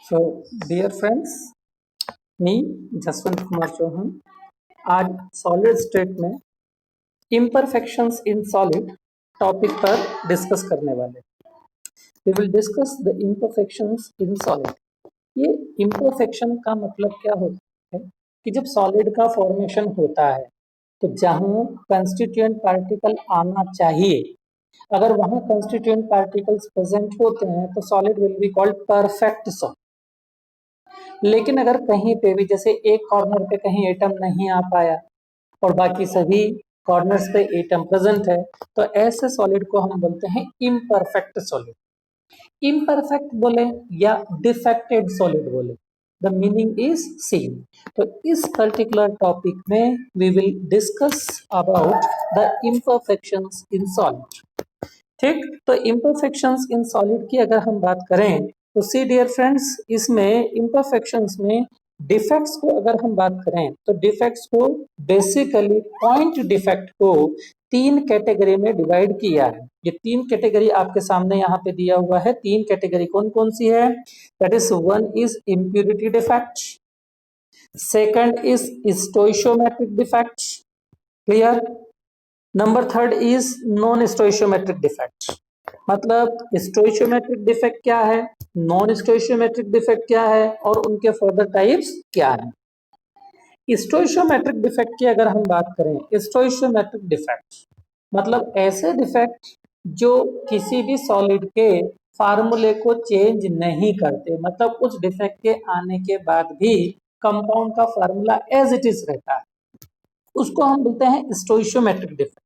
सो dear friends, मी जसवंत कुमार चौहान आज solid state में इम्परफेक्शंस इन सॉलिड टॉपिक पर डिस्कस करने वाले। We will discuss the imperfections in solid. ये इम्परफेक्शन का मतलब क्या होता है कि जब सॉलिड का फॉर्मेशन होता है तो जहाँ कंस्टिट्यूएंट पार्टिकल आना चाहिए, अगर वहाँ कंस्टिट्यूएंट पार्टिकल्स प्रेजेंट होते हैं तो solid will be called perfect solid. लेकिन अगर कहीं पे भी जैसे एक कॉर्नर पे कहीं एटम नहीं आ पाया और बाकी सभी कॉर्नर्स पे एटम प्रेजेंट है, तो ऐसे सॉलिड को हम बोलते हैं इम्परफेक्ट सॉलिड। इम्परफेक्ट बोले या डिफेक्टेड सॉलिड बोले, द मीनिंग इज सेम। तो इस पर्टिकुलर टॉपिक में we will discuss about the imperfections in solid. ठीक, तो इम्परफेक्शंस इन सॉलिड की अगर हम बात करें तो सी डियर फ्रेंड्स, इसमें इम्परफेक्शंस में डिफेक्ट्स को अगर हम बात करें तो डिफेक्ट्स को बेसिकली पॉइंट डिफेक्ट को तीन कैटेगरी में डिवाइड किया है। ये तीन कैटेगरी आपके सामने यहाँ पे दिया हुआ है। तीन कैटेगरी कौन कौन सी है? That is one is impurity defect, second is stoichiometric defect, clear. Number third is non स्टोइशियोमेट्रिक defect. मतलब स्टोइशियोमेट्रिक डिफेक्ट क्या है, नॉन स्टोइशियोमेट्रिक डिफेक्ट क्या है और उनके फर्दर टाइप्स क्या है। स्टोइशियोमेट्रिक डिफेक्ट की अगर हम बात करें, स्टोइशियोमेट्रिक डिफेक्ट मतलब ऐसे डिफेक्ट जो किसी भी सॉलिड के फार्मूले को चेंज नहीं करते, मतलब उस डिफेक्ट के आने के बाद भी कंपाउंड का फार्मूला एज इट इज रहता है, उसको हम बोलते हैं स्टोइशियोमेट्रिक डिफेक्ट।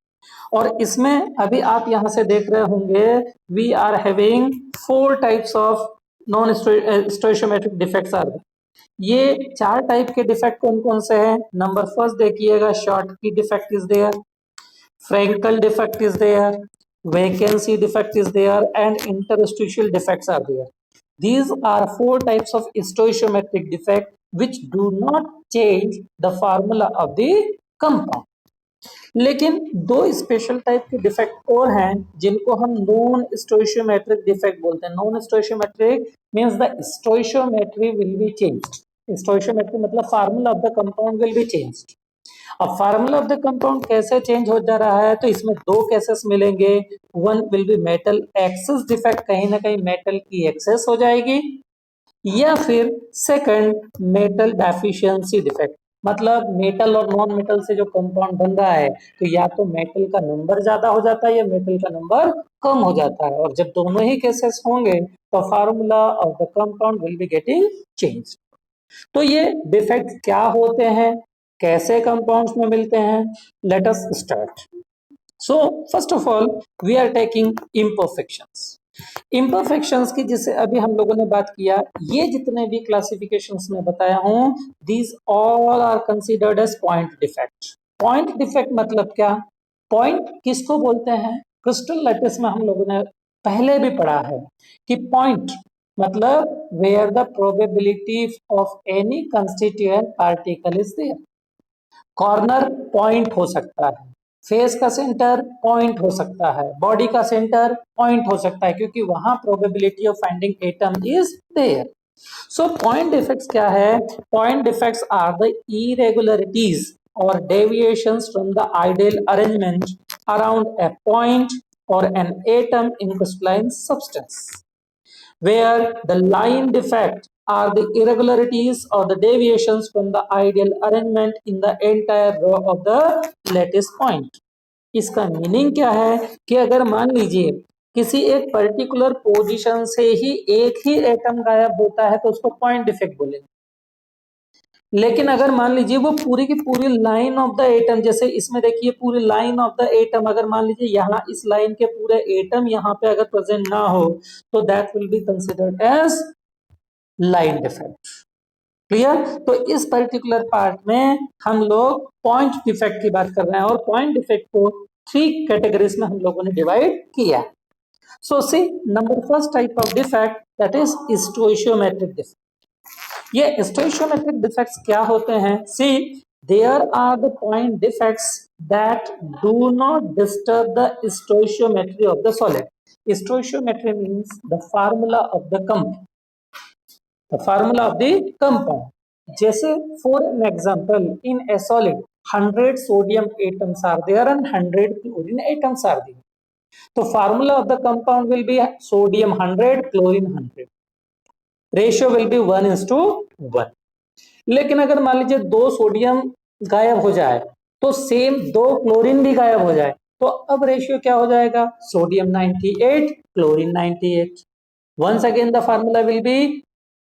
और इसमें अभी आप यहां से देख रहे होंगे we are having four types of non stoichiometric defects are. ये चार टाइप के डिफेक्ट कौन कौन से हैं? नंबर फर्स्ट देखिएगा, Schottky defect is there, Frenkel defect is there, vacancy defect is there and interstitial defects are there. These are four types of stoichiometric defect which do not change the formula of the compound. लेकिन दो special type के defect और हैं जिनको हम non स्टोइशियोमेट्रिक defect बोलते हैं। Non stoichiometric means the stoichiometry will be changed. Stoichiometry मतलब formula of the compound will be changed. अब फार्मूला ऑफ द कंपाउंड कैसे चेंज हो जा रहा है, तो इसमें दो केसेस मिलेंगे। One will be metal excess defect, कहीं ना कहीं मेटल की एक्सेस हो जाएगी, या फिर सेकंड मेटल डेफिशिएंसी डिफेक्ट, मतलब मेटल और नॉन मेटल से जो कंपाउंड बन रहा है तो या तो मेटल का नंबर ज्यादा हो जाता है या मेटल का नंबर कम हो जाता है, और जब दोनों ही केसेस होंगे तो formula of the compound will be getting change. तो ये डिफेक्ट क्या होते हैं, कैसे कंपाउंड्स में मिलते हैं, let us start. So first of all we are taking imperfections. Imperfections की जिसे अभी हम लोगों ने बात किया, ये जितने भी क्लासिफिकेशंस में बताया हूं, these all are considered as point defect. Point defect मतलब क्या? पॉइंट किसको बोलते हैं? क्रिस्टल लैटिस में हम लोगों ने पहले भी पढ़ा है कि पॉइंट मतलब where the probability of any constituent particle is there. Corner point हो सकता है, फेस का सेंटर पॉइंट हो सकता है, बॉडी का सेंटर पॉइंट हो सकता है, क्योंकि वहां probability of finding atom is there. So point defects क्या है? Point defects are the irregularities और deviations from the ideal arrangement around a point or an atom in crystalline substance, where the line defect are the irregularities or the deviations from the ideal arrangement in the entire row of the lattice point. इसका meaning क्या है कि अगर मान लीजिए किसी एक particular position से ही एक ही एटम गायब होता है तो उसको पॉइंट डिफेक्ट बोलेंगे। लेकिन अगर मान लीजिए वो पूरी की पूरी लाइन ऑफ द एटम, जैसे इसमें देखिए पूरी लाइन ऑफ द एटम, अगर मान लीजिए यहाँ इस लाइन के पूरे एटम यहाँ पे अगर प्रेजेंट ना हो तो that will be considered as line defect. Clear? तो इस पर्टिकुलर पार्ट में हम लोग पॉइंट डिफेक्ट की बात कर रहे हैं और पॉइंट डिफेक्ट को थ्री कैटेगरीज में हम लोगों ने डिवाइड किया। So see number first type of defect that is stoichiometric defect. ये स्टोइशियोमेट्रिक डिफेक्ट्स क्या होते हैं? See there are the point defects that do not disturb the stoichiometry of the solid. Stoichiometry means the formula of the compound. The formula of the compound. जैसे for an example in a solid 100 sodium atoms are there and 100 chlorine atoms are there, तो formula of the compound will be sodium 100 chlorine 100, ratio will be 1:1। लेकिन अगर मान लीजिए 2 sodium गायब हो जाए तो सेम 2 क्लोरीन भी गायब हो जाए, तो अब रेशियो क्या हो जाएगा, sodium 98 chlorine 98। Once again the formula will be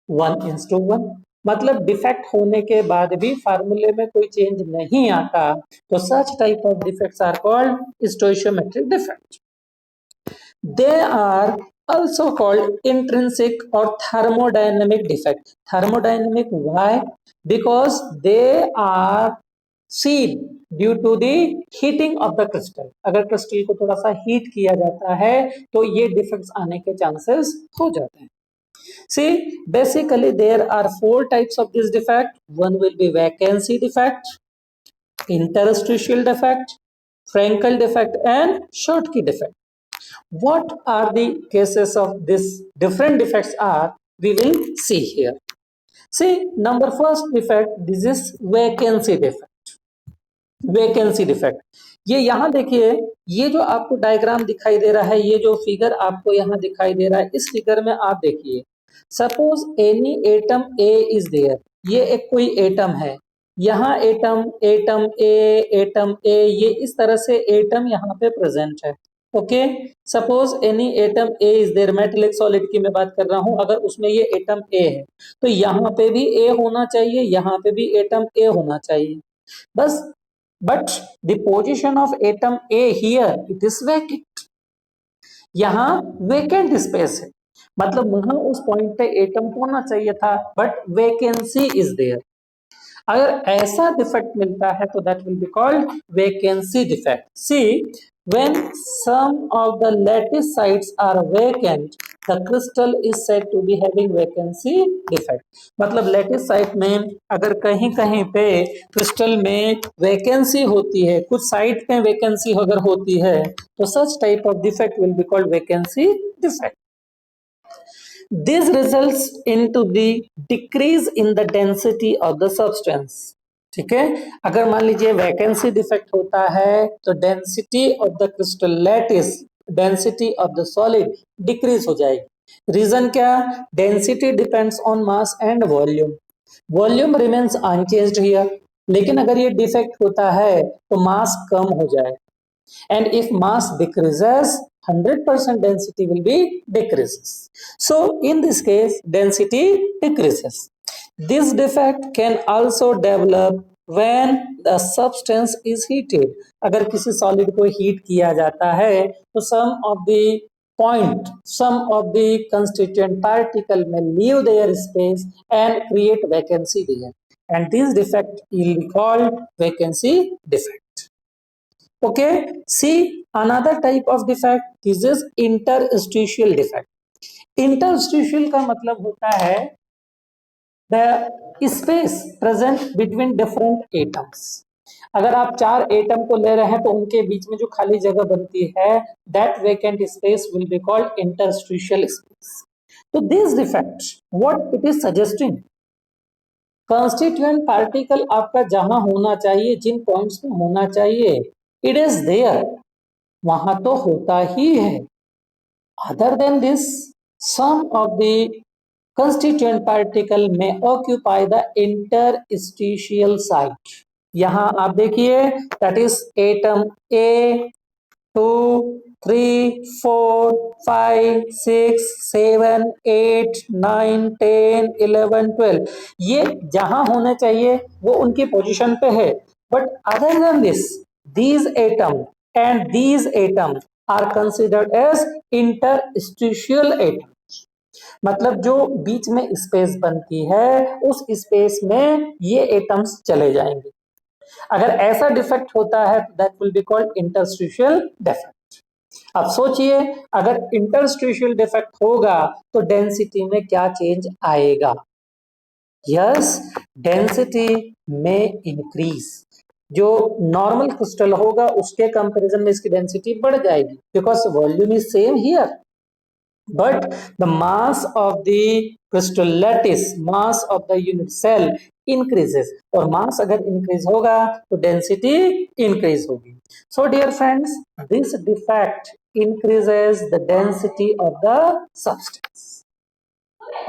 1:1। मतलब डिफेक्ट होने के बाद भी फार्मूले में कोई चेंज नहीं आता, तो such type of defects are called stoichiometric defect. They are also called intrinsic or thermodynamic defect. Thermodynamic, why? Because they are seen due to the heating of the crystal. अगर क्रिस्टल को थोड़ा सा heat किया जाता है तो ये defects आने के चांसेस हो जाते हैं। See, basically there are 4 types of this defect. One will be vacancy defect, interstitial defect, Frankel defect, and Schottky defect. What are the cases of this different defects are, we will see here. See, number first defect, this is vacancy defect. Vacancy defect, ये यहाँ देखिए, ये जो आपको diagram दिखाई दे रहा है, ये जो फिगर आपको यहाँ दिखाई दे रहा है, इस फिगर में आप देखिए, suppose any atom A is there, ये एक कोई एटम है, यहाँ एटम एटम ए, ये इस तरह से एटम यहाँ पे प्रेजेंट है। Okay, suppose any atom A is there, metallic solid की मैं बात कर रहा हूं, अगर उसमें ये एटम ए है तो यहाँ पे भी ए होना चाहिए, यहाँ पे भी एटम ए होना चाहिए, बस but the position of atom A here it is vacant, यहाँ वेकेंट स्पेस है, मतलब वहां उस पॉइंट पे एटम होना चाहिए था बट वेकेंसी इज देयर। अगर ऐसा डिफेक्ट मिलता है तो that will be called vacancy defect. See, when some of the lattice sites are vacant, the crystal is said to be having vacancy defect। मतलब लैटिस साइट में अगर कहीं कहीं पे क्रिस्टल में वैकेंसी होती है, कुछ साइट पे वैकेंसी अगर होती है, तो such type of defect will be called vacancy defect. This results into the decrease in the density of the substance। ठीक है, अगर मान लीजिए वैकेंसी डिफेक्ट होता है तो density of the crystal lattice, density of the solid decrease हो जाएगी। रीजन क्या, density depends on mass and volume, volume remains unchanged here, लेकिन अगर ये डिफेक्ट होता है तो मास कम हो जाए, and if mass decreases 100% density will be decreases, so in this case density decreases। This defect can also develop when the substance is heated। अगर किसी सॉलिड को हीट किया जाता है तो some of the constituent particle may leave their space and create vacancy there, and this defect will be called vacancy defect। Okay, see another type of defect, this is interstitial defect। interstitial का मतलब होता है the space present between different atoms। अगर आप 4 atom को ले रहे हैं तो उनके बीच में जो खाली जगह बनती है, that vacant space will be called interstitial space। तो this defect what it is suggesting, constituent particle आपका जहां होना चाहिए, जिन पॉइंट्स पे होना चाहिए, इट इज देयर, वहां तो होता ही है। Other than this some of the constituent particle में ऑक्यूपाई द इंटरस्टिशियल साइट। यहां आप देखिए, दैट इज एटम ए 2 3 4 5 6 7 8 9 10 11 12, ये जहां होने चाहिए वो उनकी पोजीशन पे है, but other than this these atom and these atom are considered as interstitial atoms। मतलब जो बीच में स्पेस बनती है उस स्पेस में ये एटम्स चले जाएंगे। अगर ऐसा डिफेक्ट होता है तो that will be called interstitial defect. अब सोचिए, अगर इंटरस्टिशियल डिफेक्ट होगा तो डेंसिटी में क्या चेंज आएगा? यस, डेंसिटी में इंक्रीज, जो नॉर्मल क्रिस्टल होगा उसके कंपैरिजन में इसकी डेंसिटी बढ़ जाएगी, because volume is same here. but the mass of the crystal lattice, mass of the unit cell increases, और mass अगर increase होगा तो density increase होगी. So dear friends, this defect increases the density of the substance.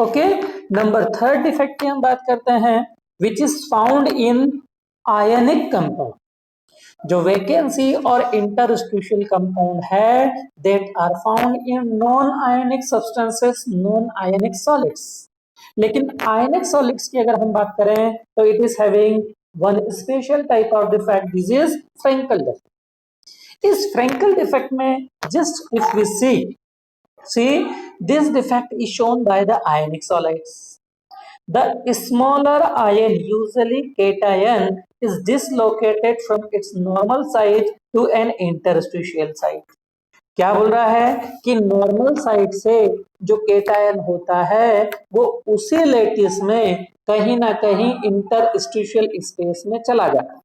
Okay, number third defect की हम बात करते हैं, which is found in ionic compound. जो वैकेंसी और इंटरस्टिशियल कंपाउंड है that are found in non ionic substances, non ionic solids. लेकिन ionic solids की अगर हम बात करें तो it is having one special type of defect, this is Frenkel defect. इस फ्रेंकल डिफेक्ट में just if we see this defect is shown by the ionic solids. The smaller ion, usually cation, is dislocated from its normal site to an interstitial site. क्या बोल रहा है कि normal site से जो cation होता है वो उसी लेटिस में कहीं ना कहीं इंटरस्टिशियल स्पेस में चला जाता है.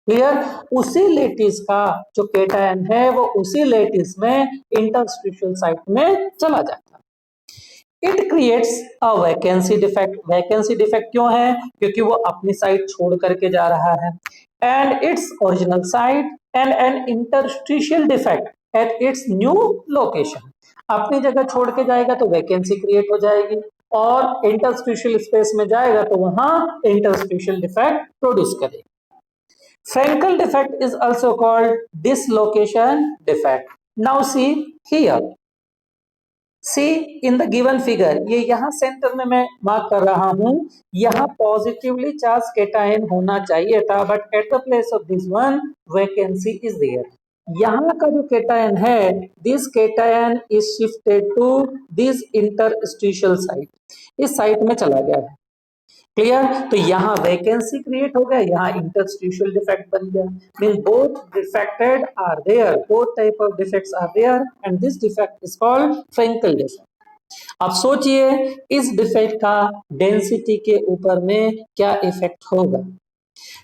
क्लियर? उसी लेटिस का जो केटायन है वो उसी लेटिस में इंटरस्टिशियल साइट में चला जाता है. It creates a vacancy defect. Vacancy defect क्यों है? क्योंकि वो अपनी साइट छोड़ करके जा रहा है. And its original site and an interstitial defect at its new location. अपनी जगह छोड़ के जाएगा तो वैकेंसी क्रिएट हो जाएगी, और इंटरस्टिशियल स्पेस में जाएगा तो वहां इंटरस्टिशियल डिफेक्ट प्रोड्यूस करेगा. Frenkel defect is also called dislocation defect. Now see here, see in the given figure, ये यहाँ सेंटर में मैं मार्क कर रहा हूं, यहाँ पॉजिटिवली चार्ज केटायन होना चाहिए था, but at the place of this one vacancy is there. यहाँ का जो केटायन है, this cation is shifted to this interstitial site, इस साइट में चला गया है. क्लियर? तो यहाँ वैकेंसी क्रिएट हो गया, यहाँ इंटरस्टिशियल डिफेक्ट बन गया. Mean both defected are there, both type of defects are there, and this defect is called Frenkel defect. अब सोचिए इस डिफेक्ट का डेंसिटी के ऊपर में क्या इफेक्ट होगा,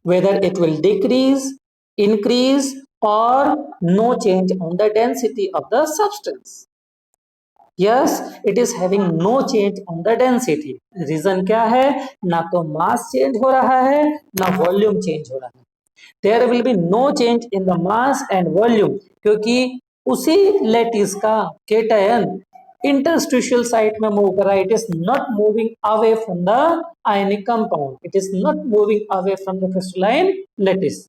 whether it will decrease, increase और no change on the density of the substance. Yes, it is having no change on the density. Reason क्या है? ना तो मास चेंज हो रहा है ना वॉल्यूम चेंज हो रहा है. There will be no change in the mass and volume, क्योंकि उसी लेटिस का केटायन इंटरस्टिशियल साइट में मूव कर रहा है. It is not moving away from the ionic compound, it is not moving away from the crystalline lattice.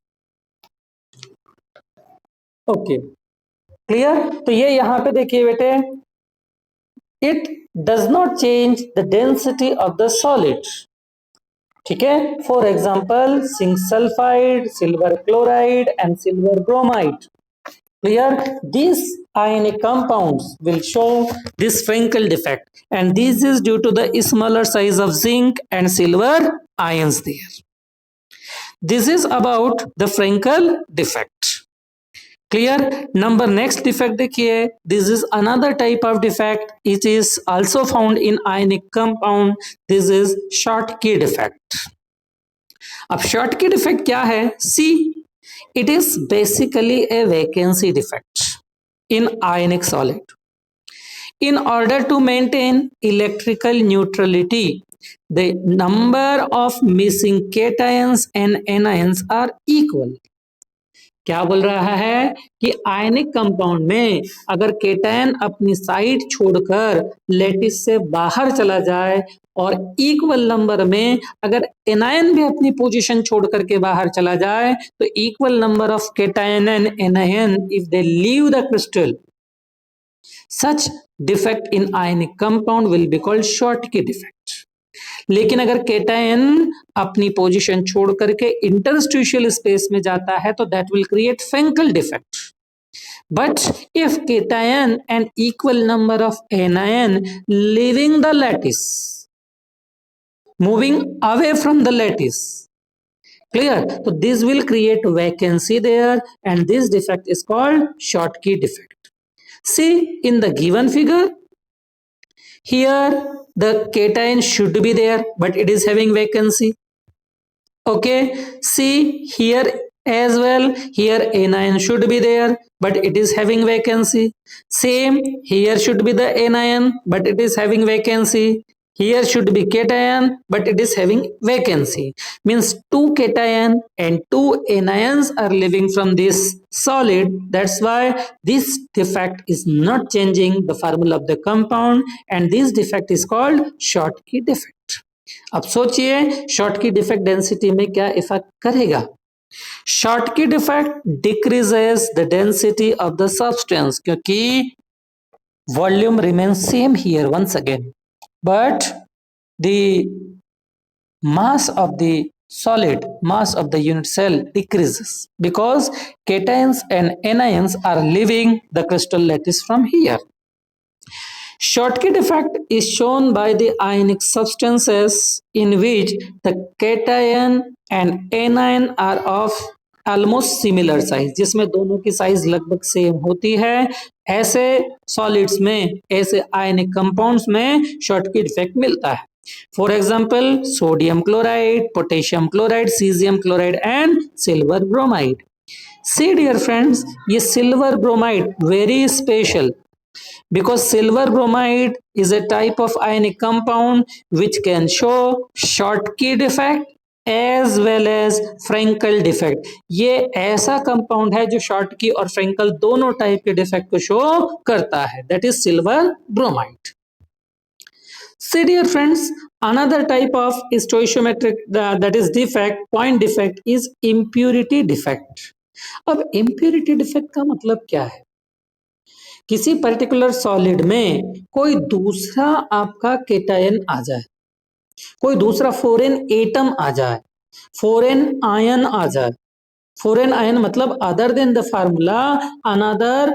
Okay, clear? तो ये यहाँ पे देखिए बेटे, it does not change the density of the solid. ठीक है? For example, zinc sulfide, silver chloride and silver bromide. Clear? These ionic compounds will show this Frenkel defect, and this is due to the smaller size of zinc and silver ions there. This is about the Frenkel defect. Clear? Number next defect देखिए, this is another type of defect, it is also found in ionic compound, this is Schottky defect. अब Schottky defect क्या है? See, it is basically a vacancy defect in ionic solid. In order to maintain electrical neutrality, the number of missing cations and anions are equal. क्या बोल रहा है कि ionic compound में अगर केटायन अपनी साइट छोड़कर लेटिस से बाहर चला जाए और इक्वल नंबर में अगर एनायन भी अपनी पोजीशन छोड़ करके बाहर चला जाए, तो equal number of cation and anion if they leave the crystal, such defect in ionic compound will be called Schottky defect. लेकिन अगर केटायन अपनी पोजीशन छोड़ करके इंटरस्टिशियल स्पेस में जाता है तो that will create Frenkel defect. But if cation and equal number of anion leaving the lattice, moving away from the lattice, clear? तो this will create vacancy there and this defect is called Schottky defect. See in the given figure, here the cation should be there but it is having vacancy. Okay, see here as well. Here anion should be there, but it is having vacancy. Same, here should be the anion, but it is having vacancy. Here should be cation, but it is having vacancy. Means two cation and two anions are leaving from this solid. That's why this defect is not changing the formula of the compound, and this defect is called Schottky defect. अब सोचिए Schottky defect density में क्या effect करेगा. Schottky defect decreases the density of the substance क्योंकि volume remains same here once again, but the mass of the solid, mass of the unit cell decreases because cations and anions are leaving the crystal lattice from here. Schottky defect is shown by the ionic substances in which the cation and anion are of almost similar size, जिसमें दोनों की size लगभग same होती है. ऐसे solids में, ऐसे ionic compounds में Schottky डिफेक्ट मिलता है. For example sodium chloride, potassium chloride, caesium chloride and silver bromide. See dear friends, ये silver bromide very special because silver bromide is a type of ionic compound which can show Schottky defect as well as Frankel defect. ये ऐसा compound है जो Schottky और Frankel दोनों type के defect को show करता है. That is silver bromide. See dear friends, another type of stoichiometric that is defect, point defect is impurity defect. अब impurity defect का मतलब क्या है? किसी पर्टिकुलर सॉलिड में कोई दूसरा आपका केटायन आ जाए, कोई दूसरा फॉरेन एटम आ जाए, फॉरेन आयन आ जाए. फॉरेन आयन मतलब other than the formula another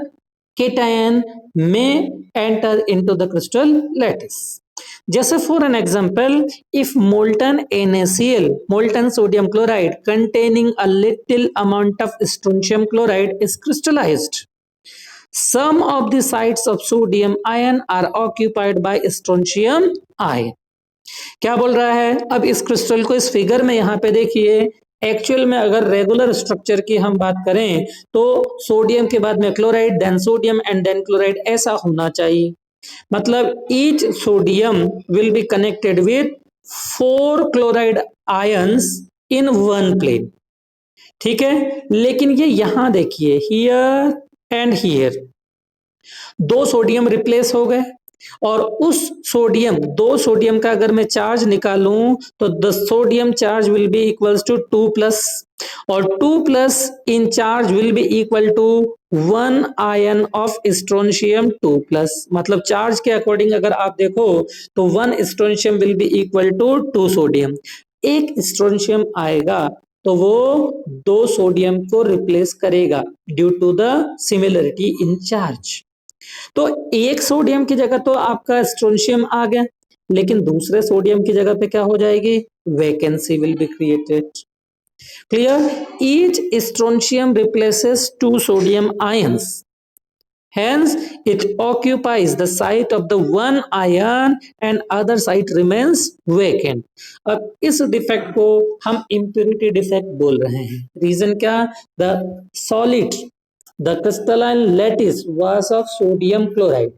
cation में enter into the crystal lattice. जैसे for an example, if molten NaCl, molten sodium chloride containing a little amount of strontium chloride is crystallized, some of the sites of sodium ion are occupied by strontium ion. क्या बोल रहा है? अब इस crystal को इस figure में यहाँ पे देखिए. एक्चुअल में अगर रेगुलर स्ट्रक्चर की हम बात करें तो सोडियम के बाद में chloride, then sodium and then chloride, ऐसा होना चाहिए. मतलब each sodium will be connected with 4 chloride ions in one plane. ठीक है, लेकिन ये यहां देखिए, हियर एंड हियर दो सोडियम रिप्लेस हो गए, और उस सोडियम, दो सोडियम का अगर मैं चार्ज निकालूं तो the sodium charge will be equals to 2+, और 2+ in charge will be equal to 1 ion of strontium 2+. मतलब चार्ज के अकॉर्डिंग अगर आप देखो तो 1 strontium will be equal to 2 sodium. एक स्ट्रोंशियम आएगा तो वो 2 सोडियम को रिप्लेस करेगा due to the similarity in charge. तो एक सोडियम की जगह तो आपका स्ट्रोंशियम आ गया, लेकिन दूसरे सोडियम की जगह पे क्या हो जाएगी? Vacancy will be created. Clear? Each strontium replaces 2 sodium ions, hence it occupies the site of the one ion and other site remains vacant. अब इस डिफेक्ट को हम impurity defect बोल रहे हैं. रीजन क्या? the solid, the crystalline lattice was of sodium chloride.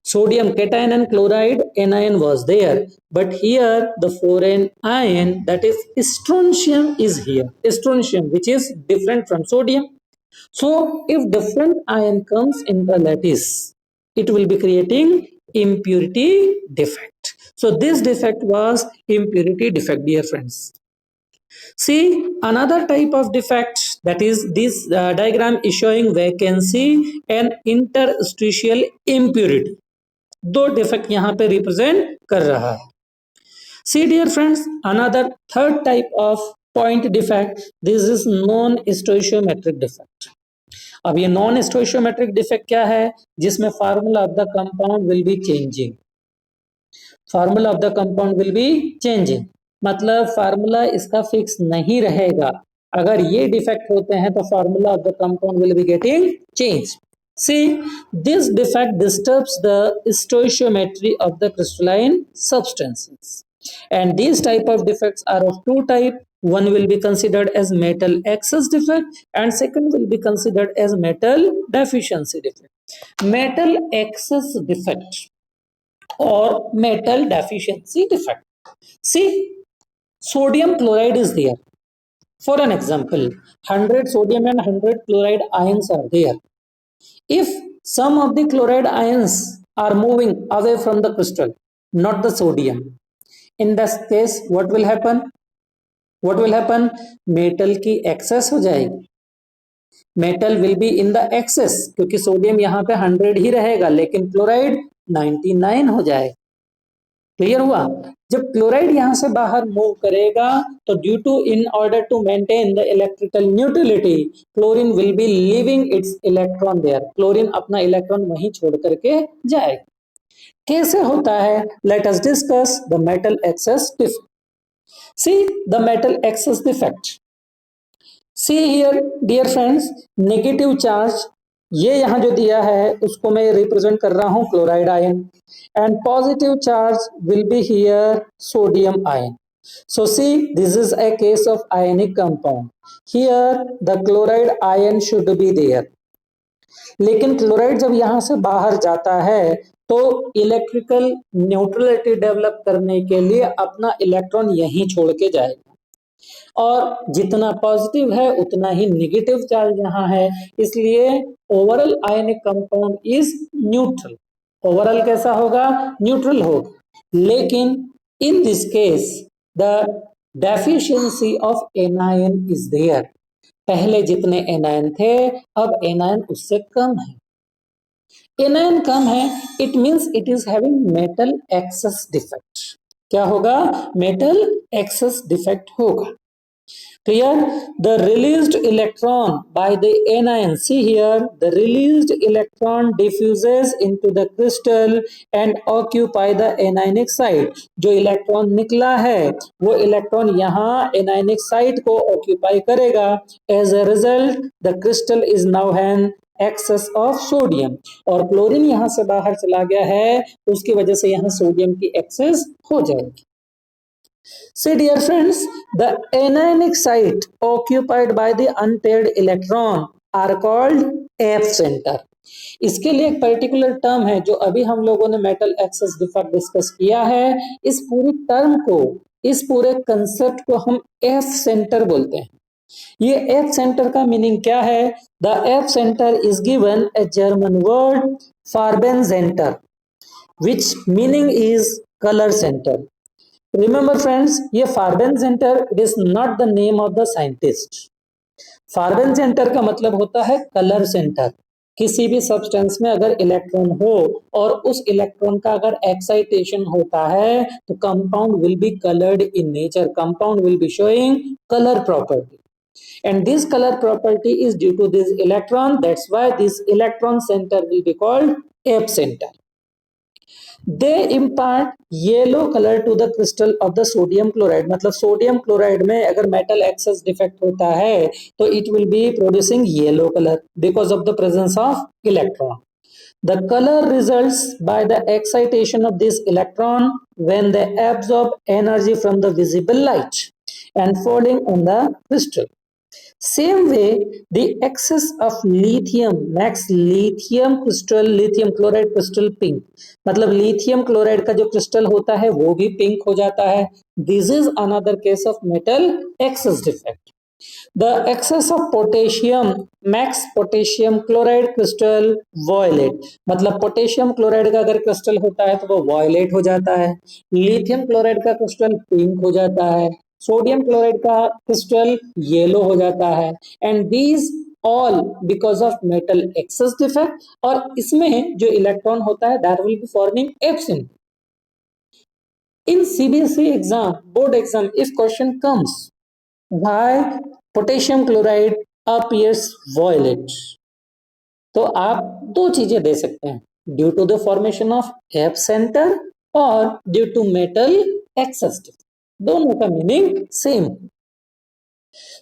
Sodium cation and chloride anion was there, but here the foreign ion, that is strontium, is here. Strontium, which is different from sodium. So if different ion comes in the lattice, it will be creating impurity defect. So this defect was impurity defect, dear friends. See, another type of defect, that is this diagram is showing vacancy and interstitial impurity. दो defect यहाँ पे represent कर रहा है. See dear friends, another third type of point defect, this is non stoichiometric defect. अब ये non स्टोइशियोमेट्रिक defect क्या है? जिसमें formula of the compound will be changing. Formula of the compound will be changing मतलब formula इसका fix नहीं रहेगा. अगर ये डिफेक्ट होते हैं तो formula of the compound will be getting change. See, this defect disturbs the stoichiometry of the crystalline substances. And these type of defects are of two types. One will be considered as metal excess defect and second will be considered as metal deficiency defect. Metal excess defect or metal deficiency defect. See, sodium chloride is there. For an example, 100 sodium and 100 chloride ions are there. If some of the chloride ions are moving away from the crystal, not the sodium, in this case, what will happen? What will happen? Metal की excess हो जाएगी. Metal will be in the excess क्योंकि sodium यहाँ पे 100 ही रहेगा लेकिन chloride 99 हो जाएगा. क्लियर हुआ? जब क्लोराइड यहां से बाहर मूव करेगा तो due to in order to maintain the electrical neutrality chlorine will be leaving its electron there. Chlorine अपना इलेक्ट्रॉन वहीं छोड़ करके जाएगा. कैसे होता है? Let us discuss the metal excess defect. See the metal excess defect. See here dear friends, negative charge ये यहां जो दिया है उसको मैं रिप्रेजेंट कर रहा हूं chloride ion and positive charge will be here sodium ion. So see, this is a case of ionic compound. Here the chloride ion should be there. लेकिन क्लोराइड जब यहां से बाहर जाता है तो इलेक्ट्रिकल न्यूट्रलिटी डेवलप करने के लिए अपना इलेक्ट्रॉन यहीं छोड़ के जाएगा और जितना पॉजिटिव है उतना ही नेगेटिव चार्ज यहाँ है. इसलिए overall ionic compound is neutral. Overall कैसा होगा? न्यूट्रल होगा. लेकिन in this case the deficiency of anion is there. पहले जितने एनायन थे अब एनायन उससे कम है. एनायन कम है, it means it is having metal excess defect. क्या होगा? मेटल एक्सेस डिफेक्ट होगा. Clear? The released electron by the anion, see here, the released electron diffuses into the crystal and occupy the anionic site. जो electron निकला है वो electron यहाँ anionic site को occupy करेगा. As a result, the crystal is now an excess of sodium. और chlorine यहाँ से बाहर चला गया है उसकी वजह से यहाँ सोडियम की एक्सेस हो जाएगी. See dear friends, the anionic site occupied by the unpaired electron are called F center. इसके लिए एक पर्टिकुलर टर्म है जो अभी हम लोगों ने मेटल एक्सेस डिफेक्ट डिस्कस किया है. इस पूरी टर्म को, इस पूरे कंसेप्ट को हम F सेंटर बोलते हैं. ये F सेंटर का मीनिंग क्या है? The F centre is given a German word farbencentre which meaning is colour centre. Remember friends, ये फार्बेनसेंटर it is not the name of the scientist. फार्बेनसेंटर का मतलब होता है कलर सेंटर. किसी भी सब्सटेंस में अगर इलेक्ट्रॉन हो और उस इलेक्ट्रॉन का अगर एक्साइटेशन होता है तो compound will be coloured in nature. Compound will be showing colour property and this color property is due to this electron. That's why this electron center will be called F center. They impart yellow color to the crystal of the sodium chloride. मतलब sodium chloride में अगर metal excess defect होता है तो it will be producing yellow colour because of the presence of electron. The color results by the excitation of this electron when they absorb energy from the visible light and falling on the crystal. Same way, the excess of lithium makes lithium crystal, lithium chloride crystal pink. मतलब lithium chloride का जो crystal होता है वो भी pink हो जाता है. This is another case of metal excess defect. The excess of potassium makes potassium chloride crystal violet. मतलब पोटेशियम क्लोराइड का अगर क्रिस्टल होता है तो वो वायलेट हो जाता है. लिथियम क्लोराइड का क्रिस्टल पिंक हो जाता है. सोडियम क्लोराइड का क्रिस्टल येलो हो जाता है. And these all because of metal excess defect. और इसमें जो इलेक्ट्रॉन होता है that will be forming F center. In CBSE exam, board exam, if question comes, why potassium chloride appears violet? तो आप दो चीजें दे सकते हैं, due to the formation of F center और due to metal excess defect. दोनों का meaning same.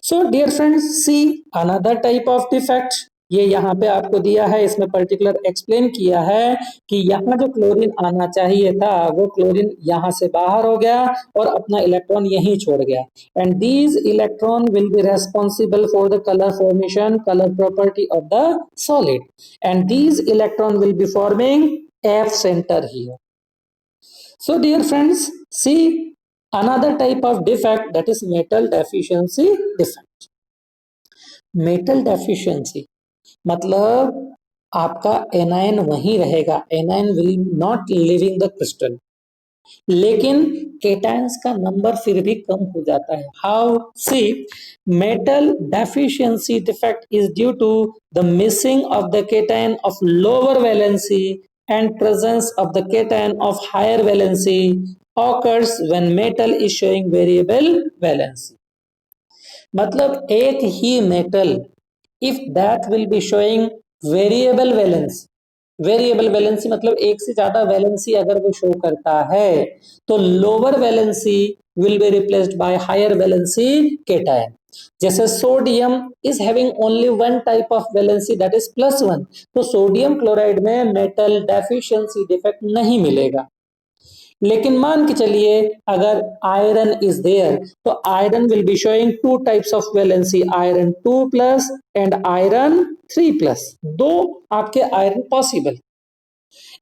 So dear friends, see another type of defect ये यहाँ पे आपको दिया है, इसमें पर्टिकुलर एक्सप्लेन किया है कि यहाँ जो क्लोरीन आना चाहिए था वो क्लोरीन यहाँ से बाहर हो गया और अपना इलेक्ट्रॉन यहीं छोड़ गया। And these electron will be responsible for the colour formation, colour property of the solid, and these electron will be forming F center here. So dear friends, see another type of defect, that is metal deficiency defect. Metal deficiency मतलब आपका anion वहीं रहेगा, anion will not living the crystal, लेकिन केटायंस का number फिर भी कम हो जाता है। How? See, metal deficiency defect is due to the missing of the cation of lower valency and presence of the cation of higher valency occurs when metal is showing variable valency. मतलब एक ही metal if that will be showing variable valence, variable valency मतलब एक से ज्यादा valency अगर वो show करता है तो lower valency will be replaced by higher valency cation. जैसे sodium is having only one type of valency that is +1, तो सोडियम क्लोराइड में मेटल डेफिशिएंसी डिफेक्ट नहीं मिलेगा। लेकिन मान के चलिए अगर आयरन इज देयर तो iron will be showing two types of valency, iron 2+ and iron 3+, दो आपके iron possible.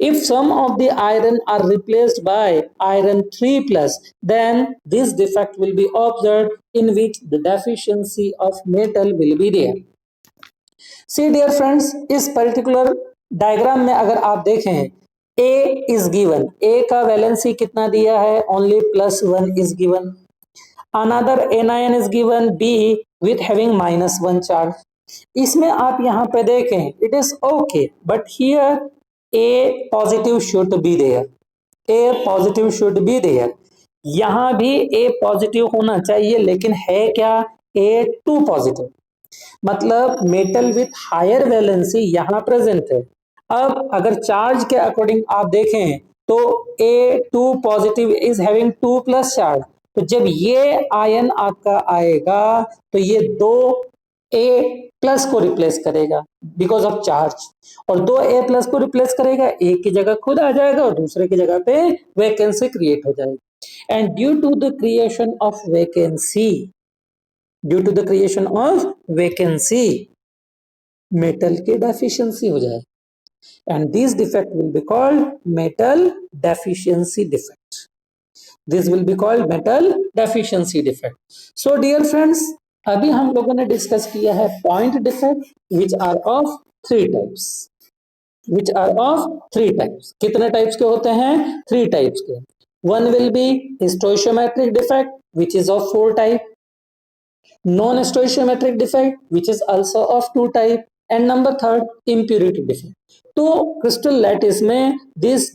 If some of the iron are replaced by iron 3+, then this defect will be observed in which the deficiency of metal will be there. See dear friends, इस particular diagram में अगर आप देखें A is given, A का valency कितना दिया है, only +1 is given. Another anion is given B with having -1 charge. इसमें आप यहाँ पे देखें it is okay, but here A positive should be there, A positive should be there. यहाँ भी A पॉजिटिव होना चाहिए, लेकिन है क्या, A2 पॉजिटिव, मतलब मेटल विथ हायर वैलेंसी यहां प्रेजेंट है। अब अगर चार्ज के अकॉर्डिंग आप देखें तो A2 positive is having 2+ charge, तो जब ये आयन आपका आएगा तो ये दो A+ को रिप्लेस करेगा बिकॉज ऑफ चार्ज, और दो A+ को रिप्लेस करेगा, एक की जगह खुद आ जाएगा और दूसरे की जगह पे वैकेंसी क्रिएट हो जाएगी। And due to the creation of vacancy, due to the creation of vacancy metal की डेफिशिएंसी हो जाए, and this defect will be called metal deficiency defect, this will be called metal deficiency defect. So dear friends, अभी हम लोगों ने discuss किया है point defect which are of 3 types, which are of 3 types. कितने types के होते हैं, 3 टाइप्स के। One will B stoichiometric defect which is of 4 type, non-stoichiometric defect which is also of 2 type, and number 3rd impurity defect। तो crystal lattice में this